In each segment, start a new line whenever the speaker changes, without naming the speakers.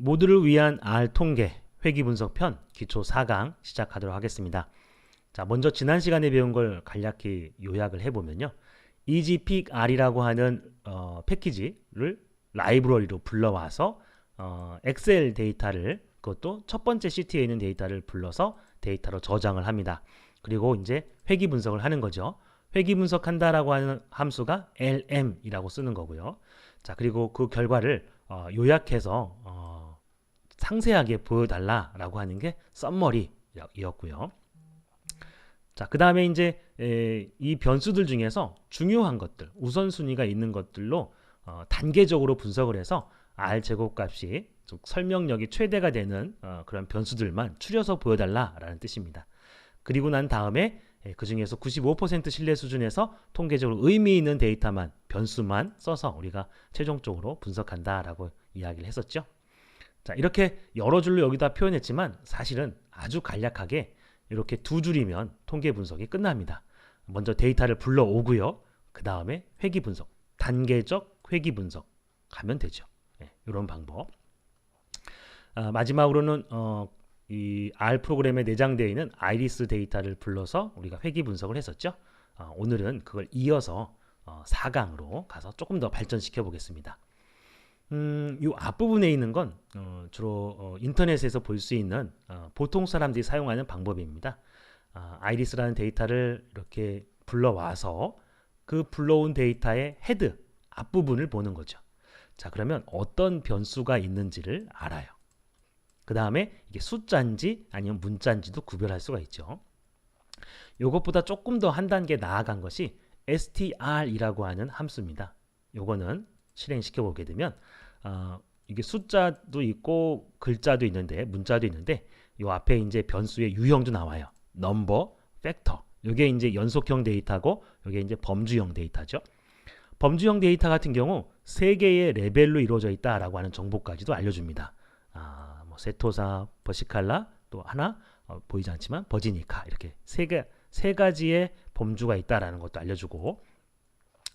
모두를 위한 R 통계 회귀 분석 편 기초 4강 시작하도록 하겠습니다. 자, 먼저 지난 시간에 배운 걸 간략히 요약을 해보면요. EasyPick R이라고 하는 패키지를 라이브러리로 불러와서 엑셀 데이터를, 그것도 첫 번째 시트에 있는 데이터를 불러서 데이터로 저장을 합니다. 그리고 이제 회귀 분석을 하는 거죠. 회귀 분석한다라고 하는 함수가 lm이라고 쓰는 거고요. 자, 그리고 그 결과를 요약해서 상세하게 보여달라라고 하는 게 썸머리였고요. 자, 그 다음에 이제 이 변수들 중에서 중요한 것들, 우선순위가 있는 것들로 단계적으로 분석을 해서 R 제곱값이 즉 설명력이 최대가 되는 그런 변수들만 추려서 보여달라라는 뜻입니다. 그리고 난 다음에 그 중에서 95% 신뢰 수준에서 통계적으로 의미 있는 데이터만, 변수만 써서 우리가 최종적으로 분석한다라고 이야기를 했었죠. 자, 이렇게 여러 줄로 여기다 표현했지만 사실은 아주 간략하게 이렇게 두 줄이면 통계 분석이 끝납니다. 먼저 데이터를 불러오고요. 그 다음에 회귀 분석, 단계적 회귀 분석 가면 되죠. 이런 방법. 마지막으로는 이 R 프로그램에 내장되어 있는 아이리스 데이터를 불러서 우리가 회귀 분석을 했었죠. 오늘은 그걸 이어서 4강으로 가서 조금 더 발전시켜 보겠습니다. 이 앞부분에 있는 건 주로 인터넷에서 볼 수 있는 보통 사람들이 사용하는 방법입니다. 아이리스라는 데이터를 이렇게 불러와서 그 불러온 데이터의 헤드 앞부분을 보는 거죠. 자, 그러면 어떤 변수가 있는지를 알아요. 그 다음에 이게 숫자인지 아니면 문자인지도 구별할 수가 있죠. 이것보다 조금 더 한 단계 나아간 것이 str이라고 하는 함수입니다. 요거는 실행시켜 보게 되면 이게 숫자도 있고 글자도 있는데, 문자도 있는데, 요 앞에 이제 변수의 유형도 나와요. 넘버, 팩터. 요게 이제 연속형 데이터고, 요게 이제 범주형 데이터죠. 범주형 데이터 같은 경우 3개의 레벨로 이루어져 있다라고 하는 정보까지도 알려줍니다. 뭐 세토사, 버시칼라, 또 하나 보이지 않지만 버지니카, 이렇게 세 가지의 범주가 있다라는 것도 알려주고,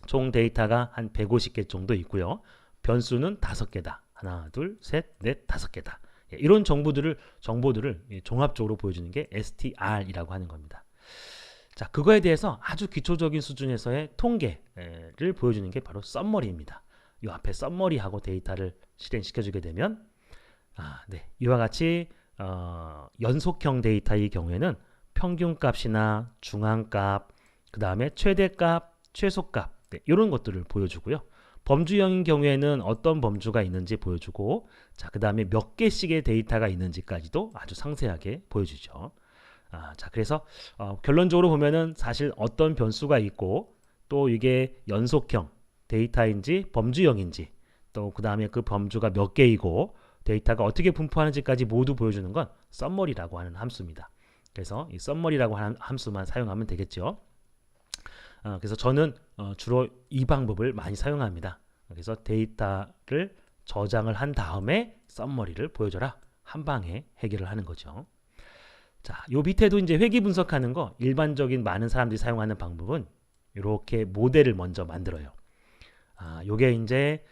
총 데이터가 한 150개 정도 있고요. 변수는 5개다. 하나, 둘, 셋, 넷, 5개다. 이런 정보들을 종합적으로 보여주는 게 str이라고 하는 겁니다. 자, 그거에 대해서 아주 기초적인 수준에서의 통계를 보여주는 게 바로 썸머리입니다. 이 앞에 썸머리하고 데이터를 실행시켜주게 되면 이와 같이 연속형 데이터의 경우에는 평균값이나 중앙값, 그 다음에 최대값, 최소값, 이런 것들을 보여주고요. 범주형인 경우에는 어떤 범주가 있는지 보여주고, 자, 그 다음에 몇 개씩의 데이터가 있는지까지도 아주 상세하게 보여주죠. 자, 그래서 결론적으로 보면은 사실 어떤 변수가 있고, 또 이게 연속형 데이터인지 범주형인지, 또 그 다음에 그 범주가 몇 개이고 데이터가 어떻게 분포하는지까지 모두 보여주는 건 썸머리라고 하는 함수입니다. 그래서 이 썸머리라고 하는 함수만 사용하면 되겠죠. 그래서 저는 주로 이 방법을 많이 사용합니다. 그래서 데이터를 저장을 한 다음에 썸머리를 보여줘라. 한 방에 해결을 하는 거죠. 자, 요 밑에도 이제 회귀 분석하는 거, 일반적인 많은 사람들이 사용하는 방법은 이렇게 모델을 먼저 만들어요. 요게 이제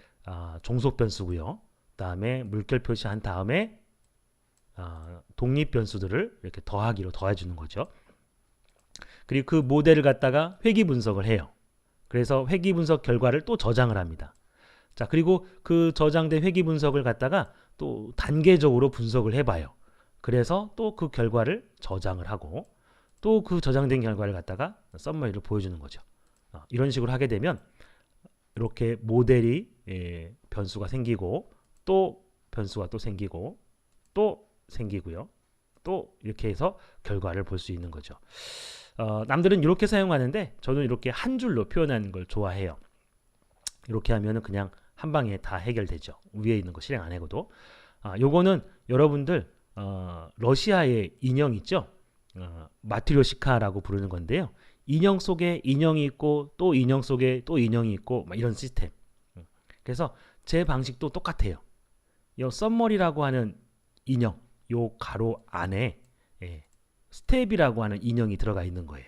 종속 변수고요. 그다음에 물결 표시한 다음에 독립 변수들을 이렇게 더하기로 더해주는 거죠. 그리고 그 모델을 갖다가 회귀 분석을 해요. 그래서 회귀 분석 결과를 또 저장을 합니다. 자, 그리고 그 저장된 회귀 분석을 갖다가 또 단계적으로 분석을 해봐요. 그래서 또 그 결과를 저장을 하고, 또 그 저장된 결과를 갖다가 썸머리로 보여주는 거죠. 이런 식으로 하게 되면 이렇게 모델이 변수가 생기고, 또 변수가 또 생기고, 또 생기고요. 또 이렇게 해서 결과를 볼 수 있는 거죠. 남들은 이렇게 사용하는데 저는 이렇게 한 줄로 표현하는 걸 좋아해요. 이렇게 하면은 그냥 한 방에 다 해결되죠. 위에 있는 거 실행 안 해고도. 요거는 여러분들 러시아의 인형 있죠? 마트료시카라고 부르는 건데요. 인형 속에 인형이 있고, 또 인형 속에 또 인형이 있고, 막 이런 시스템. 그래서 제 방식도 똑같아요. 요 썸머리라고 하는 인형, 요 가로 안에 스텝이라고 하는 인형이 들어가 있는 거예요.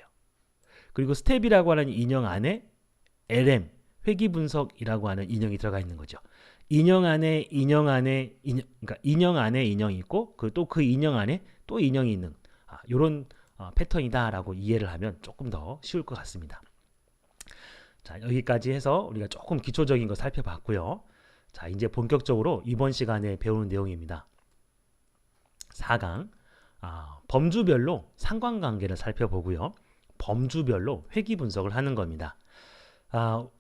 그리고 스텝이라고 하는 인형 안에 LM, 회귀 분석이라고 하는 인형이 들어가 있는 거죠. 인형 안에 인형 안에 인형, 그러니까 인형 안에 인형이 있고 또 그 인형 안에 또 인형이 있는 요런 패턴이다라고 이해를 하면 조금 더 쉬울 것 같습니다. 자, 여기까지 해서 우리가 조금 기초적인 거 살펴봤고요. 자, 이제 본격적으로 이번 시간에 배우는 내용입니다. 4강 범주별로 상관관계를 살펴보고요. 범주별로 회귀 분석을 하는 겁니다.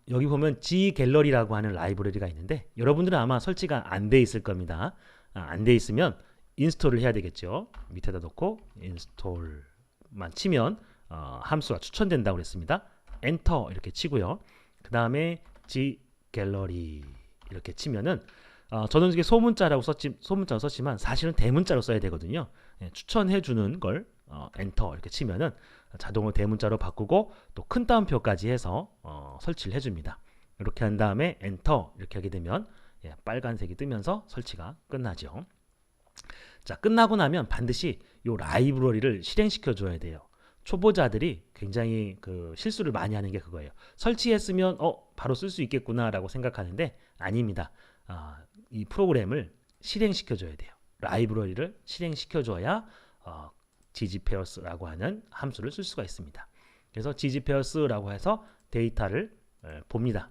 여기 보면 G갤러리라고 하는 라이브러리가 있는데 여러분들은 아마 설치가 안 돼 있을 겁니다. 안 돼 있으면 인스톨을 해야 되겠죠. 밑에다 놓고 인스톨만 치면 함수가 추천된다고 그랬습니다. 엔터 이렇게 치고요. 그 다음에 G갤러리 이렇게 치면은 저는 이게 소문자로 썼지만 사실은 대문자로 써야 되거든요. 추천해주는 걸 엔터 이렇게 치면은 자동으로 대문자로 바꾸고 또 큰 따옴표까지 해서 설치를 해줍니다. 이렇게 한 다음에 엔터 이렇게 하게 되면 빨간색이 뜨면서 설치가 끝나죠. 자, 끝나고 나면 반드시 이 라이브러리를 실행시켜 줘야 돼요. 초보자들이 굉장히 실수를 많이 하는 게 그거예요. 설치했으면 바로 쓸 수 있겠구나 라고 생각하는데 아닙니다. 이 프로그램을 실행시켜 줘야 돼요. 라이브러리를 실행시켜 줘야 ggpairs라고 하는 함수를 쓸 수가 있습니다. 그래서 ggpairs라고 해서 데이터를 봅니다.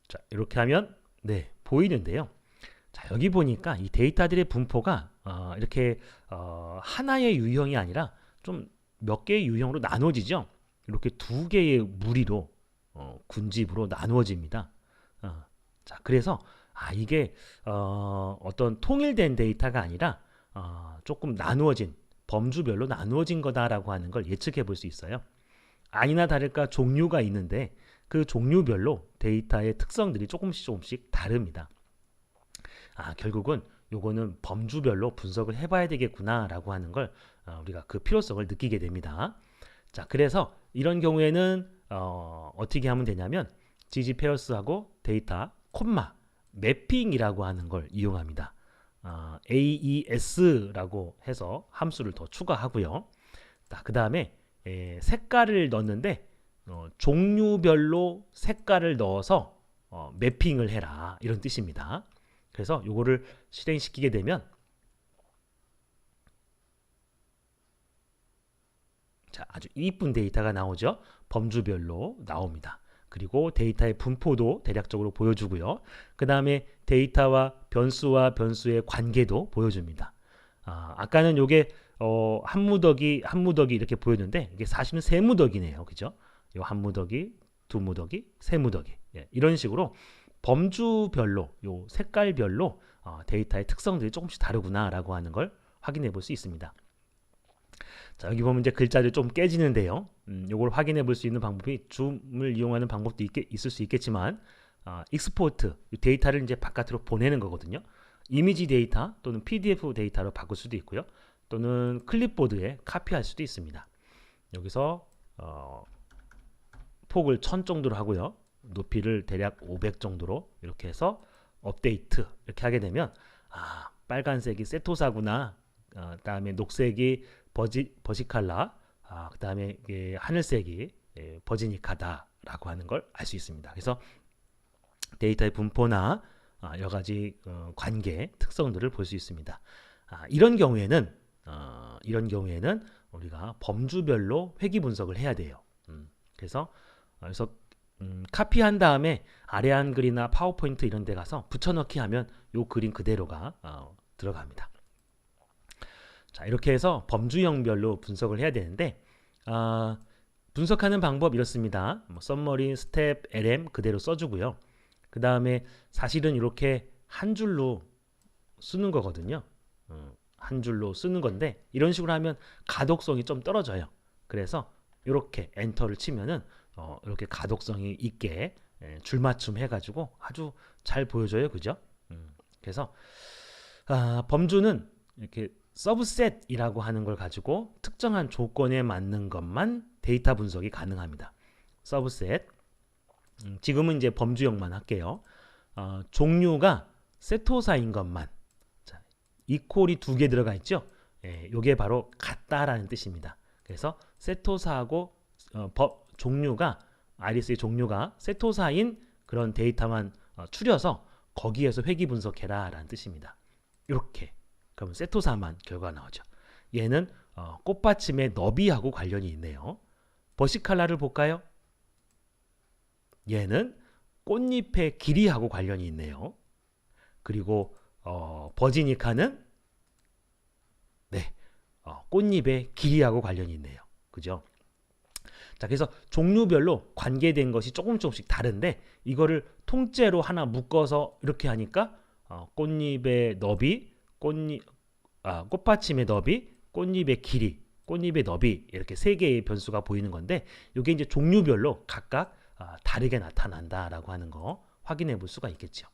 자, 이렇게 하면 보이는데요. 자, 여기 보니까 이 데이터들의 분포가 이렇게 하나의 유형이 아니라 좀 몇 개의 유형으로 나눠지죠. 이렇게 두 개의 무리로 군집으로 나누어집니다. 자, 그래서 이게 어떤 통일된 데이터가 아니라 조금 나누어진 범주별로 나누어진 거다라고 하는 걸 예측해 볼 수 있어요. 아니나 다를까 종류가 있는데 그 종류별로 데이터의 특성들이 조금씩 다릅니다. 결국은 요거는 범주별로 분석을 해봐야 되겠구나라고 하는 걸 우리가 그 필요성을 느끼게 됩니다. 자, 그래서 이런 경우에는 어떻게 하면 되냐면 ggpairs하고 데이터 콤마 매핑이라고 하는 걸 이용합니다. AES라고 해서 함수를 더 추가하고요. 그 다음에 색깔을 넣는데 종류별로 색깔을 넣어서 매핑을 해라 이런 뜻입니다. 그래서 요거를 실행시키게 되면 자, 아주 이쁜 데이터가 나오죠. 범주별로 나옵니다. 그리고 데이터의 분포도 대략적으로 보여주고요. 그 다음에 데이터와 변수의 관계도 보여줍니다. 아까는 요게 한 무더기 이렇게 보였는데 이게 사실은 세 무더기네요. 그죠? 요 한 무더기, 두 무더기, 세 무더기. 이런 식으로 범주별로 요 색깔별로 데이터의 특성들이 조금씩 다르구나라고 하는 걸 확인해 볼 수 있습니다. 자, 여기 보면 이제 글자들이 좀 깨지는데요. 요걸 확인해 볼 수 있는 방법이 줌을 이용하는 방법도 있을 수 있겠지만 익스포트 데이터를 이제 바깥으로 보내는 거거든요. 이미지 데이터 또는 PDF 데이터로 바꿀 수도 있고요. 또는 클립보드에 카피할 수도 있습니다. 여기서 폭을 1000 정도로 하고요. 높이를 대략 500 정도로 이렇게 해서 업데이트 이렇게 하게 되면 빨간색이 세토사구나. 그다음에 녹색이 버시칼라, 그 다음에 하늘색이 버지니카다라고 하는 걸 알 수 있습니다. 그래서 데이터의 분포나 여러 가지 관계 특성들을 볼 수 있습니다. 이런 경우에는 우리가 범주별로 회귀 분석을 해야 돼요. 그래서 카피한 다음에 아래 한글이나 파워포인트 이런 데 가서 붙여넣기 하면 요 그림 그대로가 들어갑니다. 자, 이렇게 해서 범주형별로 분석을 해야 되는데 분석하는 방법 이렇습니다. 썸머리, 스텝, LM 그대로 써주고요. 그 다음에 사실은 이렇게 한 줄로 쓰는 거거든요. 한 줄로 쓰는 건데 이런 식으로 하면 가독성이 좀 떨어져요. 그래서 이렇게 엔터를 치면은 이렇게 가독성이 있게 줄맞춤 해가지고 아주 잘 보여줘요. 그죠? 그래서 범주는 이렇게 서브셋이라고 하는 걸 가지고 특정한 조건에 맞는 것만 데이터 분석이 가능합니다. 서브셋. 지금은 이제 범주형만 할게요. 종류가 세토사인 것만. 자, 이퀄이 2개 들어가 있죠? 이게 바로 같다라는 뜻입니다. 그래서 세토사하고 종류가 아이리스의 종류가 세토사인 그런 데이터만 추려서 거기에서 회귀 분석해라 라는 뜻입니다. 이렇게 그러면 세토사만 결과가 나오죠. 얘는 꽃받침의 너비하고 관련이 있네요. 버시칼라를 볼까요? 얘는 꽃잎의 길이하고 관련이 있네요. 그리고 버지니카는 네, 꽃잎의 길이하고 관련이 있네요. 그죠? 자, 그래서 종류별로 관계된 것이 조금씩 다른데 이거를 통째로 하나 묶어서 이렇게 하니까 꽃잎의 너비, 꽃받침의 너비, 꽃잎의 길이, 꽃잎의 너비 이렇게 세 개의 변수가 보이는 건데 이게 이제 종류별로 각각 다르게 나타난다라고 하는 거 확인해 볼 수가 있겠죠.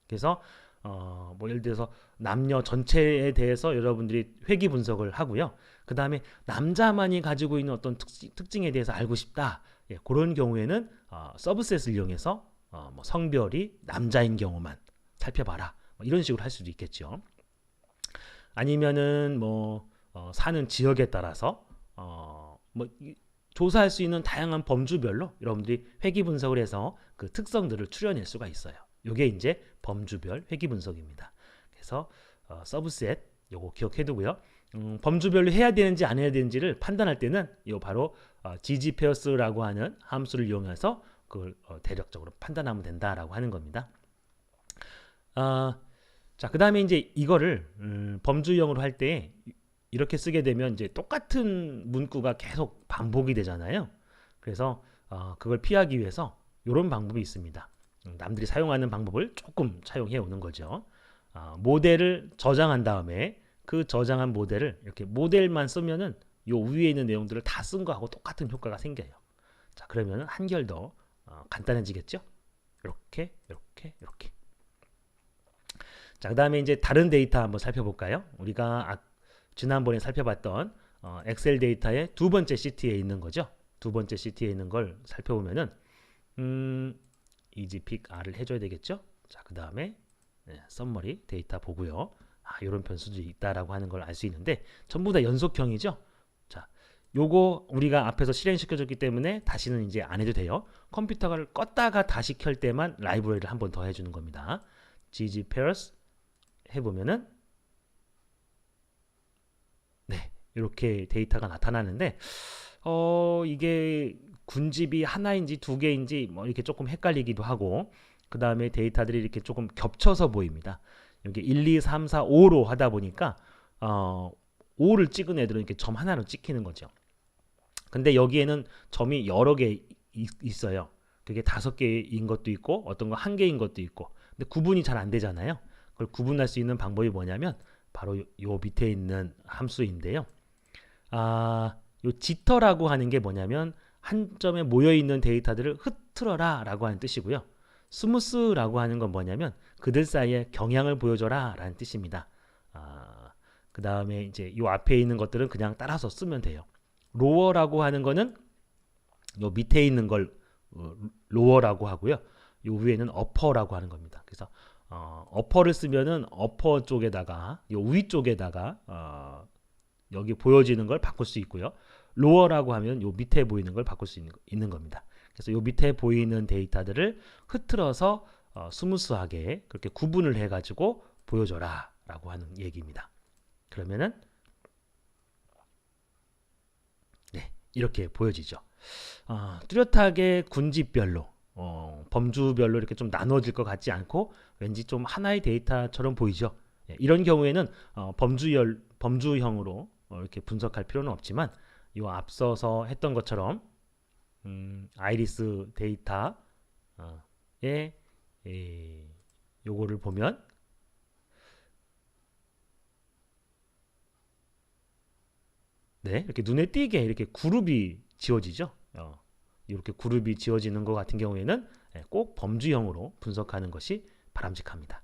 그래서 뭐 예를 들어서 남녀 전체에 대해서 여러분들이 회귀 분석을 하고요. 그 다음에 남자만이 가지고 있는 어떤 특징에 대해서 알고 싶다. 예, 그런 경우에는 서브셋을 이용해서 뭐 성별이 남자인 경우만 살펴봐라. 뭐 이런 식으로 할 수도 있겠죠. 아니면은 뭐 사는 지역에 따라서 뭐 조사할 수 있는 다양한 범주별로 여러분들이 회귀 분석을 해서 그 특성들을 추려낼 수가 있어요. 이게 이제 범주별 회귀 분석입니다. 그래서 서브셋 요거 기억해 두고요. 범주별로 해야 되는지 안 해야 되는지를 판단할 때는 요 바로 GG페어스라고 하는 함수를 이용해서 그걸 대략적으로 판단하면 된다라고 하는 겁니다. 자, 그 다음에 이제 이거를 범주형으로 할 때 이렇게 쓰게 되면 이제 똑같은 문구가 계속 반복이 되잖아요. 그래서 그걸 피하기 위해서 이런 방법이 있습니다. 남들이 사용하는 방법을 조금 차용해 오는 거죠. 모델을 저장한 다음에 그 저장한 모델을 이렇게 모델만 쓰면은 요 위에 있는 내용들을 다 쓴 거하고 똑같은 효과가 생겨요. 자, 그러면은 한결 더 간단해지겠죠? 이렇게. 자, 그 다음에 이제 다른 데이터 한번 살펴볼까요? 우리가 지난번에 살펴봤던 엑셀 데이터의 두 번째 시트에 있는 거죠. 두 번째 시트에 있는 걸 살펴보면은 이지픽 R을 해줘야 되겠죠. 자, 그 다음에 썸머리 데이터 보고요. 이런 변수도 있다라고 하는 걸 알 수 있는데 전부 다 연속형이죠. 자, 요거 우리가 앞에서 실행시켜줬기 때문에 다시는 이제 안 해도 돼요. 컴퓨터를 껐다가 다시 켤 때만 라이브러리를 한 번 더 해주는 겁니다. ggpairs 해보면은 네, 이렇게 데이터가 나타나는데 이게 군집이 하나인지 두 개인지 뭐 이렇게 조금 헷갈리기도 하고 그 다음에 데이터들이 이렇게 조금 겹쳐서 보입니다. 여기 1, 2, 3, 4, 5로 하다 보니까 5를 찍은 애들은 이렇게 점 하나로 찍히는 거죠. 근데 여기에는 점이 여러 개 있어요. 그게 5개인 것도 있고 어떤 거 1개인 것도 있고 근데 구분이 잘 안 되잖아요. 그걸 구분할 수 있는 방법이 뭐냐면 바로 요 밑에 있는 함수인데요. 요 지터라고 하는 게 뭐냐면 한 점에 모여있는 데이터들을 흐트러라 라고 하는 뜻이고요. 스무스라고 하는 건 뭐냐면 그들 사이에 경향을 보여줘라 라는 뜻입니다. 그 다음에 이제 요 앞에 있는 것들은 그냥 따라서 쓰면 돼요. 로어라고 하는 거는 요 밑에 있는 걸 로어라고 하고요. 요 위에는 어퍼라고 하는 겁니다. 그래서 어퍼를 쓰면은 어퍼 쪽에다가 요 위쪽에다가 여기 보여지는 걸 바꿀 수 있고요. 로어라고 하면 요 밑에 보이는 걸 바꿀 수 있는 겁니다. 그래서 요 밑에 보이는 데이터들을 흐트러서 스무스하게 그렇게 구분을 해가지고 보여줘라 라고 하는 얘기입니다. 그러면은 네, 이렇게 보여지죠. 뚜렷하게 군집별로 범주별로 이렇게 좀 나눠질 것 같지 않고 왠지 좀 하나의 데이터처럼 보이죠. 이런 경우에는 범주형으로 이렇게 분석할 필요는 없지만 이 앞서서 했던 것처럼 아이리스 데이터에 요거를 보면 네, 이렇게 눈에 띄게 이렇게 그룹이 지워지죠. 이렇게 그룹이 지워지는 것 같은 경우에는 꼭 범주형으로 분석하는 것이 바람직합니다.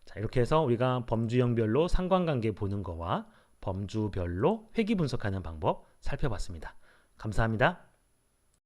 자, 이렇게 해서 우리가 범주형별로 상관관계 보는 거와 범주별로 회귀 분석하는 방법 살펴봤습니다. 감사합니다.